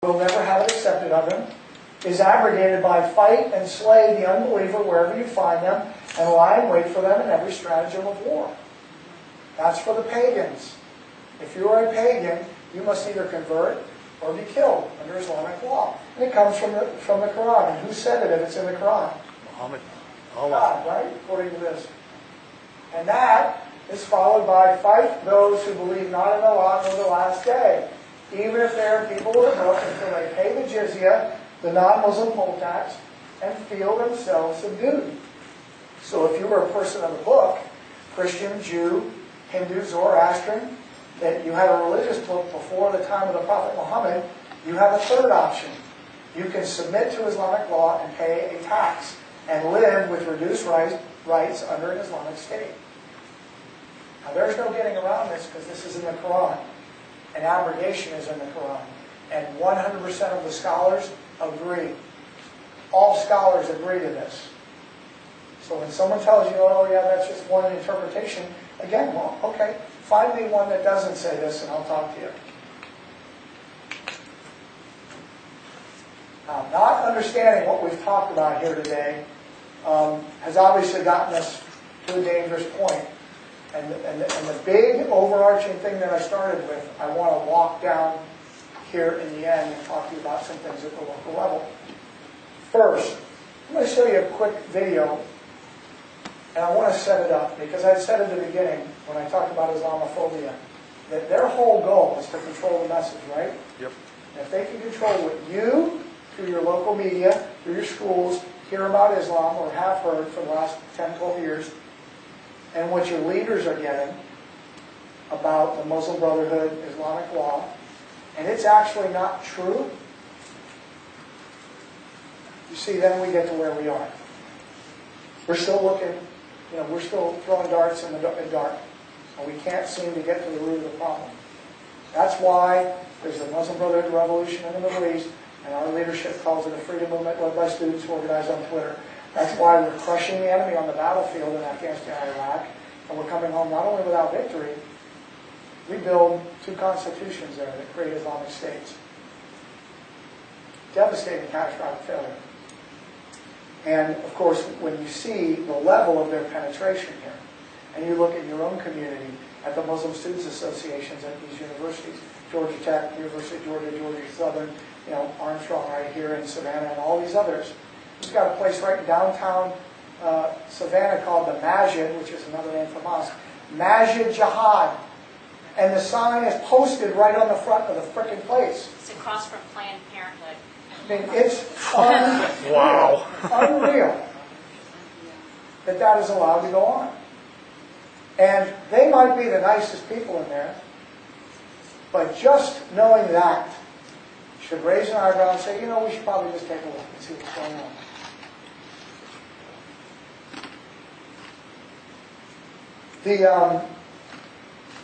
will never have it accepted of him, is abrogated by fight and slay the unbeliever wherever you find them, and lie in wait for them in every stratagem of war. That's for the pagans. If you are a pagan, you must either convert or be killed under Islamic law. And it comes from the Quran. And who said it if it's in the Quran? Muhammad. God, right? According to this. And that is followed by fight those who believe not in Allah nor the last day, even if they are people of the book, until they pay the jizya, the non-Muslim poll tax, and feel themselves subdued. So if you were a person of the book, Christian, Jew, Hindu, Zoroastrian, that you had a religious book before the time of the Prophet Muhammad, you have a third option. You can submit to Islamic law and pay a tax and live with reduced rights under an Islamic state. Now there's no getting around this because this is in the Quran. And abrogation is in the Quran. And 100% of the scholars agree. All scholars agree to this. So when someone tells you, oh yeah, that's just one interpretation, again, well, okay, find me one that doesn't say this and I'll talk to you. Now, not understanding what we've talked about here today has obviously gotten us to a dangerous point. And the big overarching thing that I started with, I want to walk down here in the end and talk to you about some things at the local level. First, I'm going to show you a quick video, and I want to set it up, because I said at the beginning, when I talked about Islamophobia, that their whole goal is to control the message, right? Yep. And if they can control what you, through your local media, through your schools, hear about Islam, or have heard for the last 10, 12 years, and what your leaders are getting about the Muslim Brotherhood, Islamic Law, and it's actually not true, you see, then we get to where we are. We're still looking, we're still throwing darts in the dark, and we can't seem to get to the root of the problem. That's why there's the Muslim Brotherhood revolution in the Middle East, and our leadership calls it a freedom movement led by students organized on Twitter. That's why we're crushing the enemy on the battlefield in Afghanistan and Iraq, and we're coming home not only without victory, we build 2 constitutions there that create Islamic states. Devastating catastrophic failure. And of course, when you see the level of their penetration here, and you look at your own community, at the Muslim Students Associations at these universities, Georgia Tech, University of Georgia, Georgia Southern, Armstrong right here in Savannah, and all these others. We've got a place right in downtown Savannah called the Masjid, which is another name for mosque, Masjid Jihad. And the sign is posted right on the front of the frickin' place. It's across from Planned Parenthood. I mean, it's unreal, unreal that is allowed to go on. And they might be the nicest people in there, but just knowing that should raise an eyebrow and say, we should probably just take a look and see what's going on.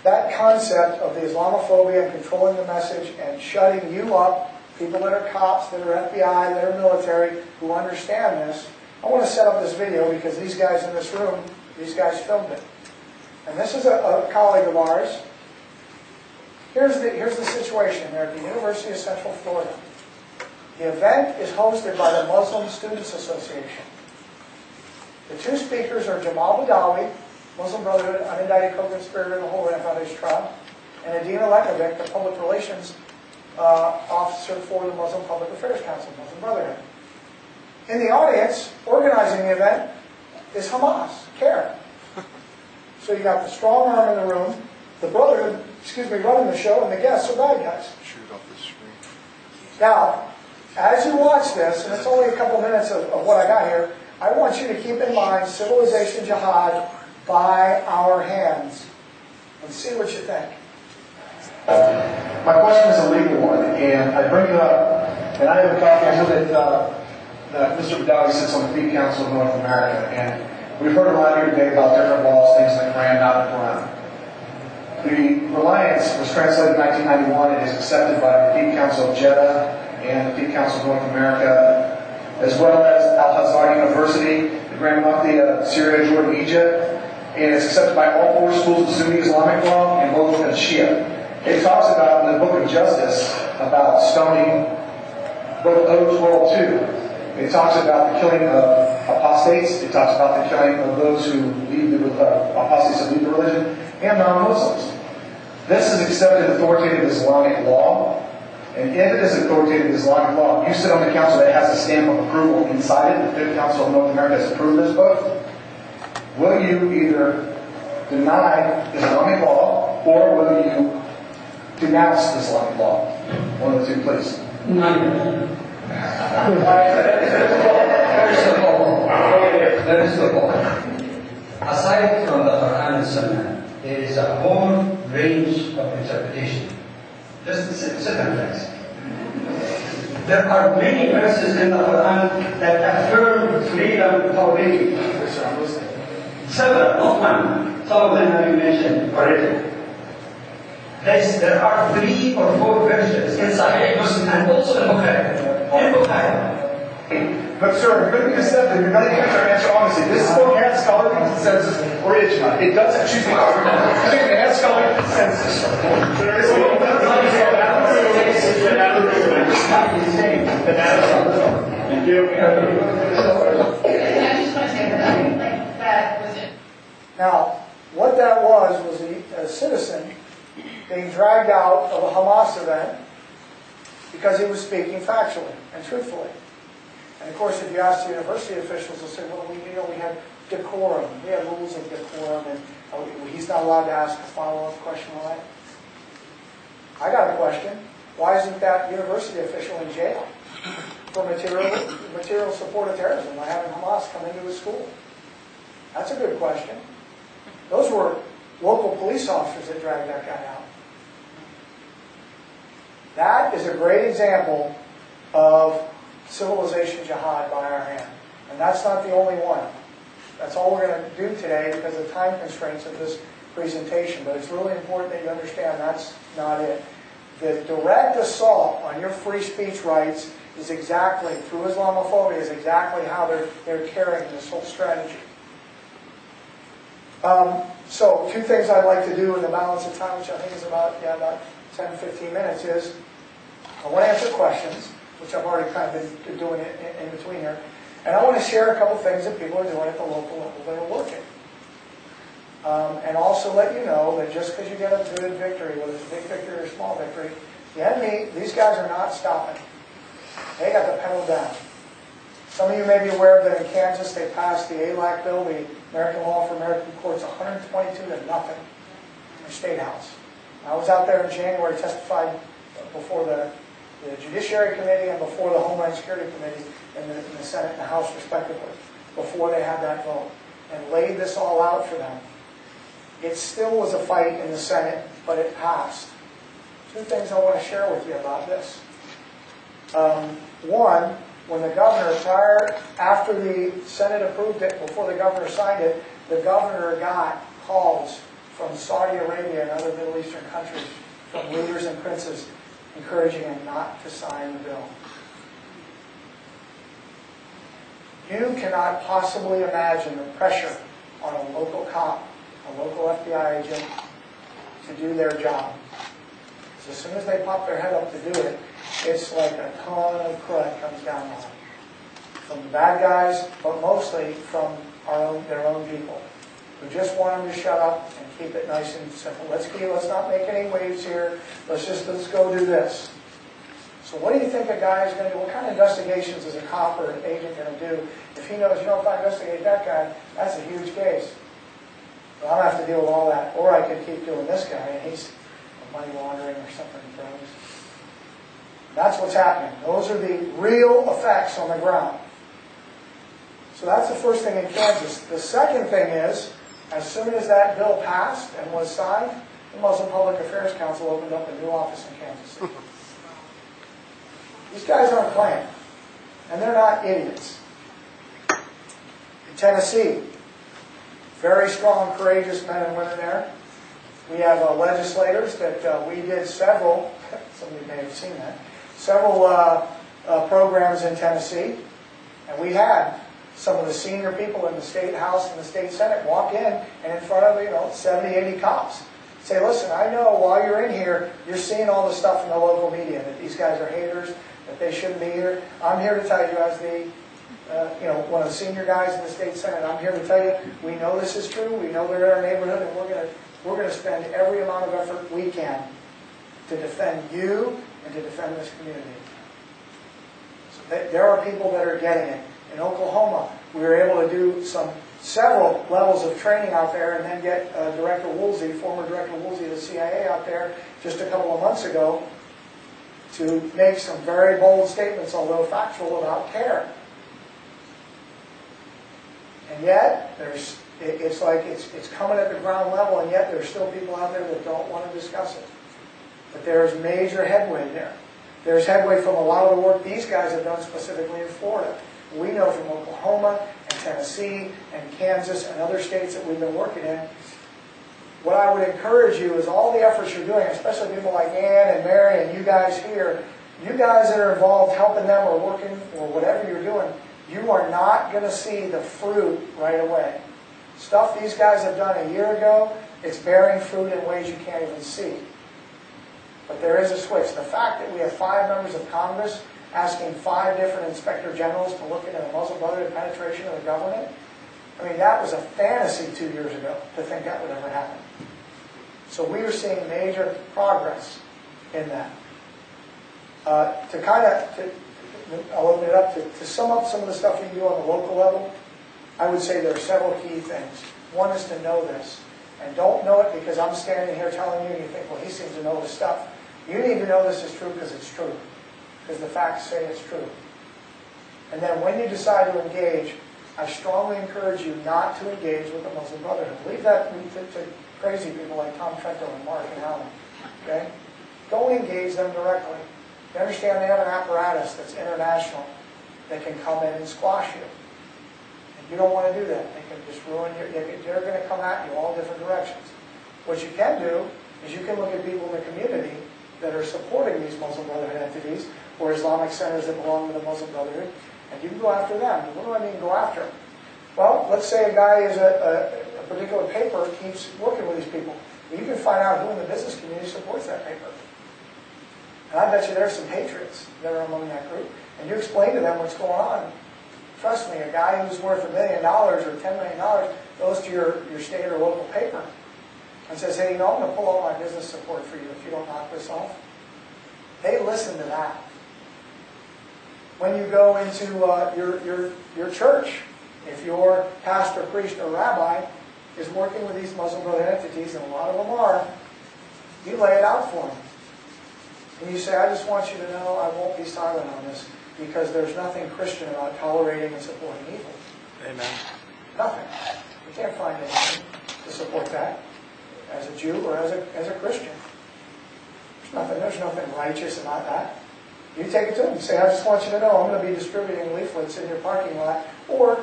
That concept of the Islamophobia and controlling the message and shutting you up, people that are cops, that are FBI, that are military, who understand this, I want to set up this video because these guys in this room, these guys filmed it. And this is a colleague of ours. Here's the situation there at the University of Central Florida. The event is hosted by the Muslim Students Association. The 2 speakers are Jamal Badawi, Muslim Brotherhood, unindicted co-conspirator in the Holy Land Foundation trial, and Adina Lekovic, the public relations officer for the Muslim Public Affairs Council, Muslim Brotherhood. In the audience, organizing the event, is Hamas, CARE. So you got the strong arm in the room, the Brotherhood, running the show, and the guests are bad guys. Shoot off the screen. Now, as you watch this, and it's only a couple minutes of what I got here, I want you to keep in mind civilization jihad by our hands, and see what you think. My question is a legal one, and I bring it up, and I have a copy. I know that Mr. Badawi sits on the Peace Council of North America, and we've heard a lot here today about different laws, things like Quran, not Quran. The Reliance was translated in 1991 and is accepted by the Peace Council of Jeddah and the Peace Council of North America, as well as Al-Azhar University, the Grand Mufti of Syria, Jordan, Egypt, and it's accepted by all 4 schools of Sunni Islamic law and both of Shia. It talks about in the Book of Justice about stoning book O12-2. It talks about the killing of apostates. It talks about the killing of those who leave the apostates who leave the religion, and non-Muslims. This is accepted authoritative Islamic law, and if it is authoritative Islamic law, you sit on the council that has a stamp of approval inside it. The Fifth Council of North America has approved this book. Will you either deny Islamic law, or will you denounce Islamic law? One of the two, please. First of all, aside from the Quran and Sunnah, there is a whole range of interpretation. Just the second verse. There are many verses in the Quran that affirm freedom for religion. Several, not one. Some of them have been mentioned already. There are 3 or 4 verses in Sahih Muslim and also in Bukhari. But sir, you're going to be deceptive. You're not going to answer honestly. This book has scholarly consensus or ijma. It does, excuse me, it has scholarly consensus. There is Now, what that was a citizen being dragged out of a Hamas event because he was speaking factually and truthfully. And of course, if you ask the university officials, they'll say, well, we had decorum. We had rules of decorum, and he's not allowed to ask a follow-up question on that. I got a question. Why isn't that university official in jail for material support of terrorism by having Hamas come into his school? That's a good question. Those were local police officers that dragged that guy out. That is a great example of civilization jihad by our hand. And that's not the only one. That's all we're going to do today because of time constraints of this presentation. But it's really important that you understand that's not it. The direct assault on your free speech rights is exactly, through Islamophobia, is exactly how they're carrying this whole strategy. So, 2 things I'd like to do in the balance of time, which I think is about 10, 15 minutes, is I want to answer questions, which I've already kind of been doing in between here. And I want to share a couple things that people are doing at the local level that are working. And also let you know that just because you get a good victory, whether it's a big victory or a small victory, the enemy, these guys are not stopping. They got the pedal down. Some of you may be aware that in Kansas they passed the ALAC bill, the American Law for American Courts, 122 to nothing in the State House. I was out there in January, testified before the Judiciary Committee and before the Homeland Security Committee in the Senate and the House respectively, before they had that vote, and laid this all out for them. It still was a fight in the Senate, but it passed. 2 things I want to share with you about this. One, when the governor, after the Senate approved it, before the governor signed it, the governor got calls from Saudi Arabia and other Middle Eastern countries, from leaders and princes, encouraging him not to sign the bill. You cannot possibly imagine the pressure on a local cop, a local FBI agent, to do their job. So as soon as they pop their head up to do it, it's like a ton of crud comes down on them. From the bad guys, but mostly from their own people, who just want them to shut up and keep it nice and simple. Let's not make any waves here. Let's go do this. So what do you think a guy is going to do? What kind of investigations is a cop or an agent going to do if he knows, if I investigate that guy, that's a huge case. Well, I don't have to deal with all that. Or I could keep doing this guy, and he's money laundering or something. That's what's happening. Those are the real effects on the ground. So that's the first thing in Kansas. The second thing is, as soon as that bill passed and was signed, the Muslim Public Affairs Council opened up a new office in Kansas City. These guys aren't playing. And they're not idiots. In Tennessee, very strong, courageous men and women there. We have legislators that we did several, some of you may have seen that, several programs in Tennessee. And we had some of the senior people in the State House and the State Senate walk in and in front of, 70, 80 cops. Say, listen, I know while you're in here, you're seeing all the stuff in the local media, that these guys are haters, that they shouldn't be here. I'm here to tell you, as the one of the senior guys in the state senate, I'm here to tell you, we know this is true. We know they're in our neighborhood, and we're going to spend every amount of effort we can to defend you and to defend this community. So there are people that are getting it. In Oklahoma, we were able to do several levels of training out there, and then get Director Woolsey, former Director Woolsey of the CIA, out there just a couple of months ago to make some very bold statements, although factual, about care. And yet, it's like it's coming at the ground level, and yet there's still people out there that don't want to discuss it. But there's major headway there. There's headway from a lot of the work these guys have done specifically in Florida. We know from Oklahoma and Tennessee and Kansas and other states that we've been working in. What I would encourage you is all the efforts you're doing, especially people like Ann and Mary and you guys here, you guys that are involved helping them or working or whatever you're doing, you are not going to see the fruit right away. Stuff these guys have done a year ago, it's bearing fruit in ways you can't even see. But there is a switch. The fact that we have 5 members of Congress asking 5 different inspector generals to look into the Muslim Brotherhood penetration of the government, I mean, that was a fantasy 2 years ago to think that would ever happen. So we are seeing major progress in that. I'll open it up to sum up some of the stuff you can do on the local level. I would say there are several key things. One is to know this. And don't know it because I'm standing here telling you and you think, well, he seems to know this stuff. You need to know this is true because it's true. Because the facts say it's true. And then when you decide to engage, I strongly encourage you not to engage with the Muslim Brotherhood. Leave that to crazy people like Tom Trento and Mark and Alan. Okay? Don't engage them directly. You understand they have an apparatus that's international that can come in and squash you. And you don't want to do that. They can just ruin your... They're going to come at you all different directions. What you can do is you can look at people in the community that are supporting these Muslim Brotherhood entities or Islamic centers that belong to the Muslim Brotherhood, and you can go after them. What do I mean go after them? Well, let's say a guy is a particular paper keeps working with these people. You can find out who in the business community supports that paper. And I bet you there's some patriots that are among that group. And you explain to them what's going on. Trust me, a guy who's worth $1 million or $10 million goes to your state or local paper and says, hey, I'm going to pull all my business support for you if you don't knock this off. They listen to that. When you go into your church, if your pastor, priest, or rabbi is working with these Muslim Brotherhood entities, and a lot of them are, you lay it out for them. And you say, I just want you to know I won't be silent on this because there's nothing Christian about tolerating and supporting evil. Amen. Nothing. You can't find anything to support that as a Jew or as a Christian. There's nothing righteous about that. You take it to them and say, I just want you to know I'm going to be distributing leaflets in your parking lot. Or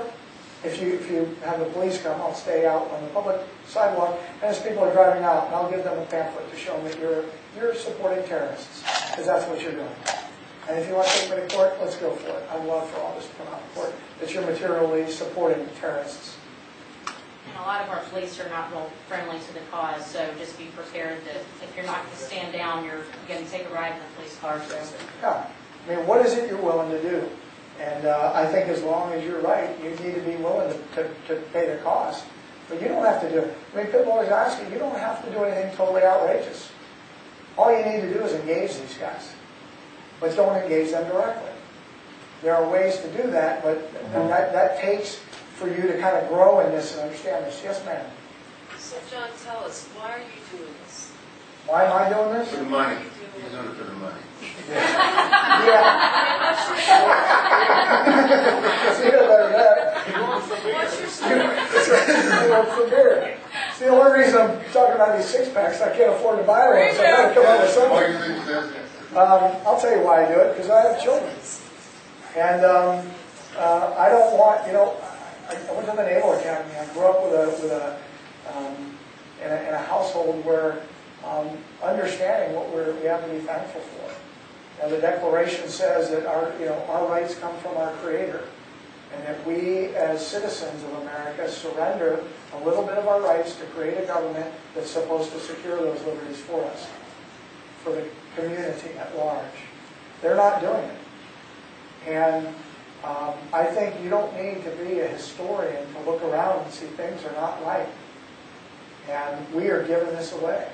if you have the police come, I'll stay out on the public sidewalk, and as people are driving out, and I'll give them a pamphlet to show them that you're supporting terrorists, because that's what you're doing. And if you want to take me to court, let's go for it. I'd love for all this to come out in court, that you're materially supporting terrorists. And a lot of our police are not real friendly to the cause, so just be prepared that if you're not going to stand down, you're going to take a ride in the police car. So. Yeah. I mean, what is it you're willing to do? And I think as long as you're right, you need to be willing to pay the cost. But you don't have to do it. I mean, people always ask you don't have to do anything totally outrageous. All you need to do is engage these guys. But don't engage them directly. There are ways to do that, but that takes for you to kind of grow in this and understand this. Yes, ma'am? So, John, tell us, why are you doing this? Why am I doing this? For the money. He's doing it for the money. Yeah. See, better than What's your story? for beer. See, the only reason I'm talking about these six-packs, I can't afford to buy one, so I got to come up with something. Why do you think he does that? I'll tell you why I do it, because I have children. And I don't want, I went to the Naval Academy. I grew up in a household where understanding what we have to be thankful for. And the Declaration says that our rights come from our Creator, and that we, as citizens of America, surrender a little bit of our rights to create a government that's supposed to secure those liberties for us, for the community at large. They're not doing it. And I think you don't need to be a historian to look around and see things are not right. And we are giving this away.